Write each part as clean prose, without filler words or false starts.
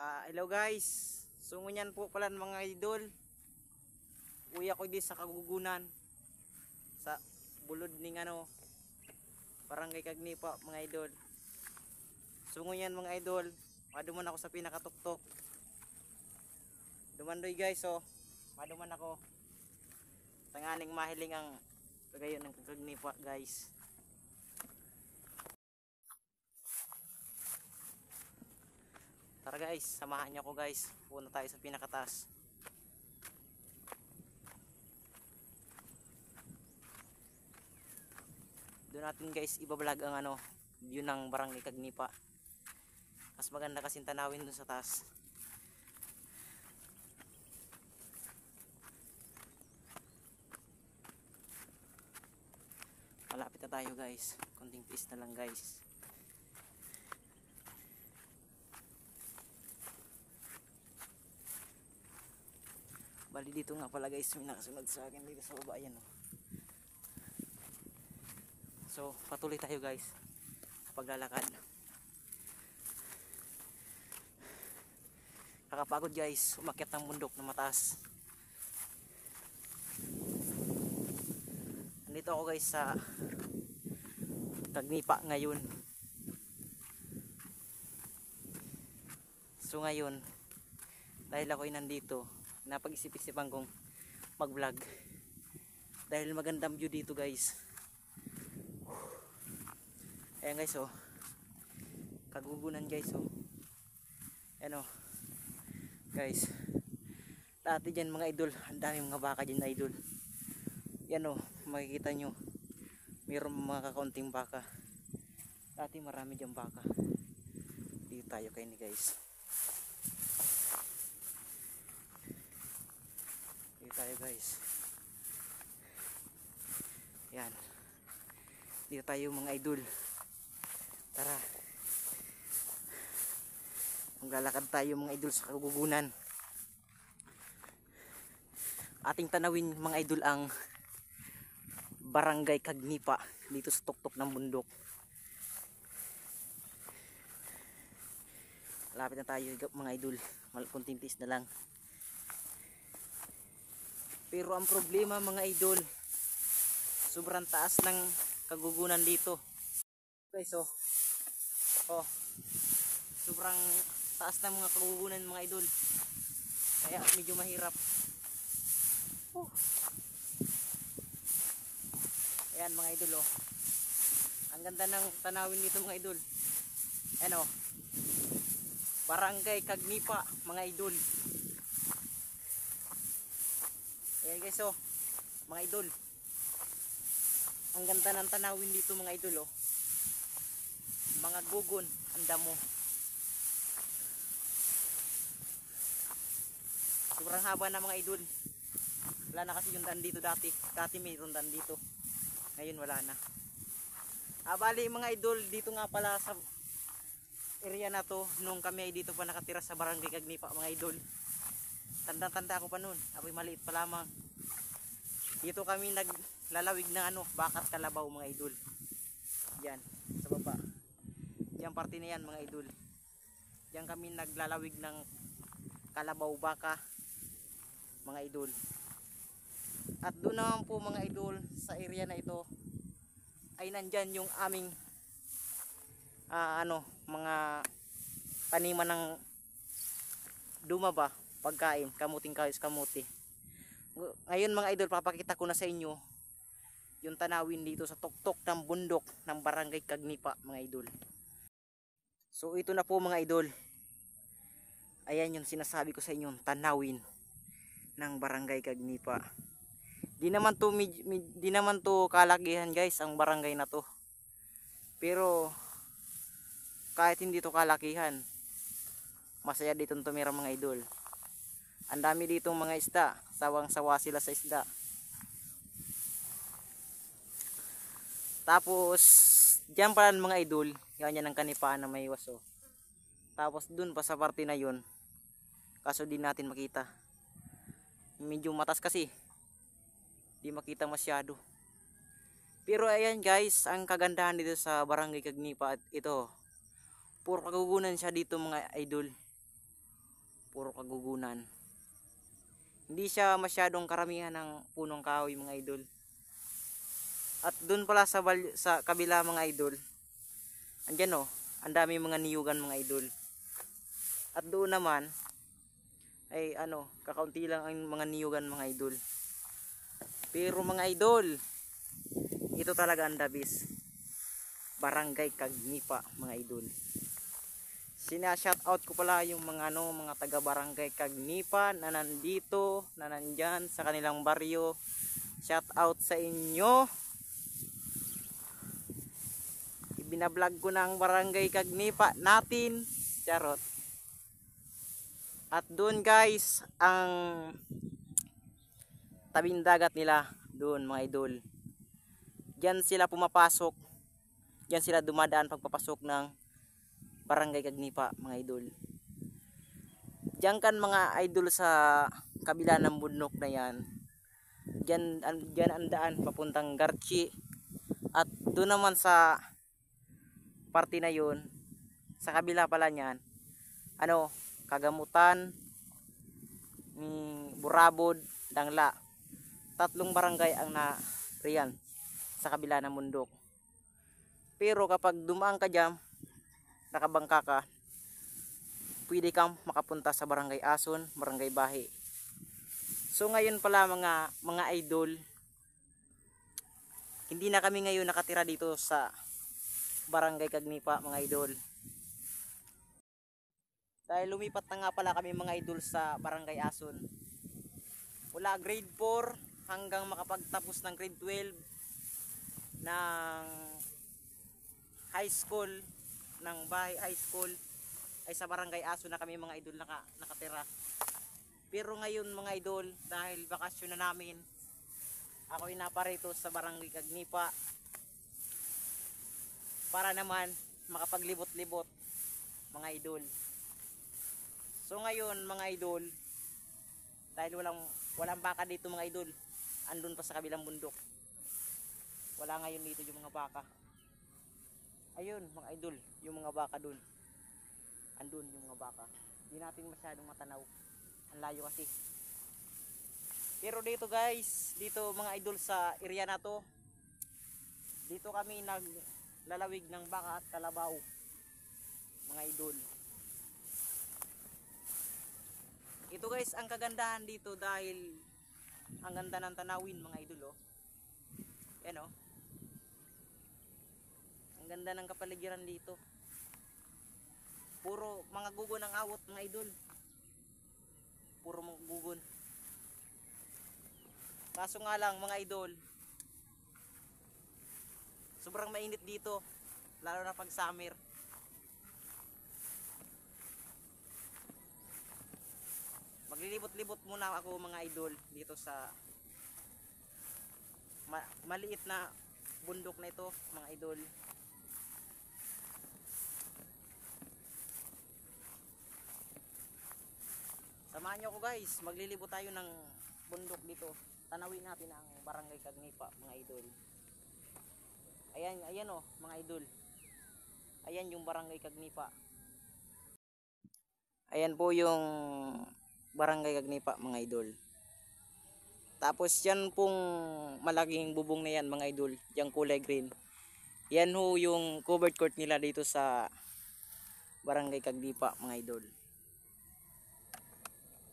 Hello guys. So ngunyan po pala mga idol. Uwi ako di sa Kagugunan. Sa bulod ning Barangay Kagnipa mga idol. So ngunyan mga idol, maduman ako sa pinakatuktok. Dumandoy guys Maduman ako. Tanganing mahiling ang kagayon ng Kagnipa guys. Tara guys, samahan niyo ako guys. Punta tayo sa pinakataas. Doon natin guys ibablog ang view ng Barangay Kagnipa. Mas maganda kasi tanawin doon sa taas. Malapit na tayo guys. Konting tiis na lang guys. Bali dito nga pala guys, may nakasunod sa akin dito sa baba, yan. So patuloy tayo guys sa paglalakad. Kakapagod guys, umakyat ng bundok na mataas. Nandito ako guys sa Kagnipa ngayon. So ngayon, dahil ako'y nandito, napag-isip-isipan kong mag-vlog dahil magandang view dito guys. Ayan guys Kagugunan guys Ayan guys, dati dyan mga idol, ang dami mga baka dyan idol. Yan makikita nyo, mayroon mga kakaunting baka. Dati marami dyan baka. Dito tayo kayo ni guys. Tayo guys. Yan. Dito tayo mga idol. Tara. Maglalakad tayo mga idol sa Kagugunan. Ating tanawin mga idol ang Barangay Kagnipa dito sa tuktok ng bundok. Malapit na tayo mga idol. Kunting tiis na lang. Pero ang problema mga idol, sobrang taas ng Kagugunan dito. Guys sobrang taas ng mga Kagugunan mga idol. Kaya medyo mahirap. Ayan mga idol Ang ganda ng tanawin dito mga idol. Ayan Barangay Kagnipa mga idol. Ayan guys mga idol. Ang ganda ng tanawin dito mga idol Mga gugon, ang damo. Sobrang haba na mga idol. Wala na kasi yung daan dito dati. Dati mayroon daan dito. Ngayon wala na. Bali mga idol, dito nga pala sa area na to, nung kami ay dito pa nakatira sa Barangay Kagnipa mga idol. Tanda-tanda ako pa noon. Ako'y maliit pa lamang. Dito kami naglalawig ng bakat kalabaw mga idol. Yan, sa baba. Yan parte na yan mga idol. Yan kami naglalawig ng kalabaw baka mga idol. At doon naman po mga idol sa area na ito ay nandyan yung aming mga taniman ng dumaba, pagkain, kamuting kayos, kamuti. Ngayon mga idol, papakita ko na sa inyo yung tanawin dito sa tuktok ng bundok ng Barangay Kagnipa mga idol. So ito na po mga idol. Ayan yung sinasabi ko sa inyo, tanawin ng Barangay Kagnipa. Di naman to kalakihan guys ang barangay na to. Pero kahit hindi to kalakihan, masaya dito tumira mga idol. Ang dami ditong mga isda, sawang-sawa sila sa isda. Tapos diyan pala mga idol, yan ang kanipaan na may waso. Tapos dun pa sa parte na yun, kaso di natin makita. Medyo matas kasi, di makita masyado. Pero ayan guys, ang kagandahan dito sa Barangay Kagnipa at ito, puro Kagugunan siya dito mga idol. puro kagugunan. Hindi siya masyadong karamihan ng punong kahoy mga idol. At doon pala sa kabila mga idol, andyan oh, ang dami mga niyugan mga idol. At doon naman ay ano, kakaunti lang ang mga niyugan mga idol. Pero mga idol, ito talaga ang dabis. Barangay Kagnipa mga idol. Sina-shoutout ko pala yung mga mga taga Barangay Kagnipa na nandito, na nandyan sa kanilang baryo. Shoutout sa inyo. Ibinablog ko ng Barangay Kagnipa natin. Charot. At doon guys, ang tabing dagat nila doon mga idol. Diyan sila pumapasok. Diyan sila dumadaan pagpapasok ng Barangay Kagnipa mga idol. Diyan kan mga idol sa kabila ng bundok na yan. Diyan ang daan papuntang Garchi. At doon naman sa parte na yun, sa kabila pala niyan, Kagamutan, Burabod, Dangla. 3 barangay ang riyan sa kabila ng bundok. Pero kapag dumaan ka dyan, nakabangka ka, pwede kang makapunta sa Barangay Ason, Barangay Bahi. So ngayon pala mga idol, hindi na kami ngayon nakatira dito sa Barangay Kagnipa mga idol. Dahil lumipat na nga pala kami mga idol sa Barangay Ason. Mula grade 4 hanggang makapagtapos ng grade 12 ng high school, ng Bahay High School, ay sa Barangay Ason na kami mga idol nakatira. Pero ngayon mga idol, dahil bakasyon na namin, ako ay naparito sa Barangay Kagnipa para naman makapaglibot-libot mga idol. So ngayon mga idol, dahil walang baka dito mga idol, andun pa sa kabilang bundok. Wala ngayon dito yung mga baka. Ayun mga idol, yung mga baka dun. Andun yung mga baka. Hindi natin masyadong matanaw. Ang layo kasi. Pero dito guys, dito mga idol sa area na to, dito kami naglalawig ng baka at kalabaw. Mga idol. Ito guys, ang kagandahan dito dahil ang ganda ng tanawin mga idol oh. Yan oh. Ang ganda ng kapaligiran dito. Puro mga gugon ang awot mga idol. Puro mga gugon. Kaso nga lang mga idol, sobrang mainit dito, lalo na pag summer. Maglilibot-libot muna ako mga idol dito sa maliit na bundok na ito mga idol. Samahan nyo ko guys, maglilibot tayo ng bundok dito. Tanawin natin ang Barangay Kagnipa mga idol. Ayan oh mga idol. Ayan yung Barangay Kagnipa. Ayan po yung Barangay Kagnipa mga idol. Tapos yan pong malaking bubong na yan mga idol, yung kulay green. Yan ho yung covered court nila dito sa Barangay Kagnipa mga idol.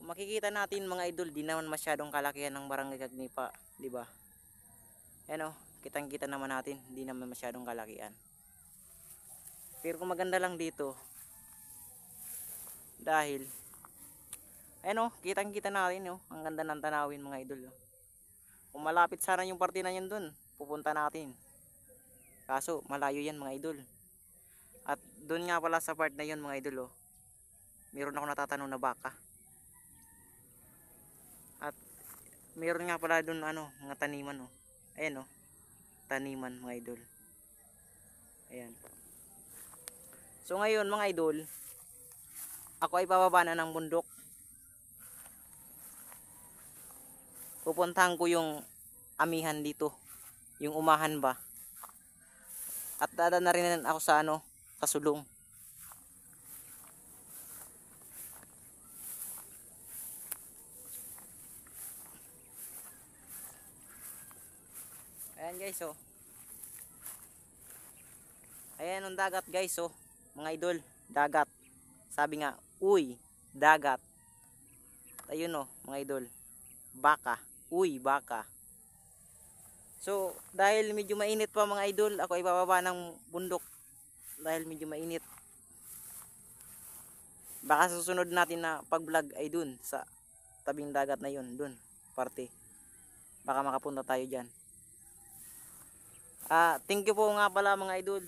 Kung makikita natin mga idol, di naman masyadong kalakihan ng Barangay Kagnipa, di ba? Yan oh, kitang-kita naman natin, di naman masyadong kalakihan. Pero kung maganda lang dito, dahil ayun oh, kitang-kita natin oh, ang ganda ng tanawin mga idol oh. Kung malapit sana yung parte na yan dun, pupunta natin. Kaso malayo yan mga idol. At dun nga pala sa part na yun mga idol oh, meron ako natatanong na baka. At meron nga pala dun mga taniman oh. Ayan oh, taniman mga idol. Ayan. So ngayon mga idol, ako ay bababa na ng bundok. Pupuntahan ko yung amihan dito, yung umahan ba. At dadaan na rin ako sa sa sulong. Ayan guys oh. Ayan ang dagat guys oh. Mga idol, dagat. Sabi nga, uy, dagat. Ayun oh, mga idol. Baka, uy, baka. So, dahil medyo mainit pa mga idol, ako ay bababa ng bundok. Dahil medyo mainit. Baka susunod natin na pag-vlog ay dun sa tabing dagat na yun, dun, parte. Baka makapunta tayo dyan. Thank you po nga pala mga idol.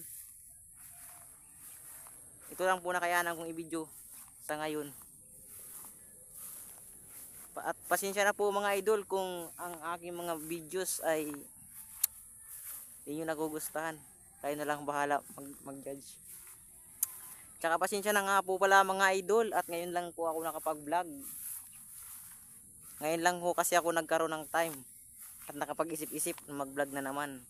Ito lang po nakayanan kong i-video sa ngayon. At pasensya na po mga idol kung ang aking mga videos ay hindi nyo nagugustahan. Kayo na lang bahala mag-judge. Tsaka pasensya na nga po pala mga idol at ngayon lang po ako nakapag-vlog. Ngayon lang po kasi ako nagkaroon ng time at nakapag-isip-isip na mag-vlog na naman.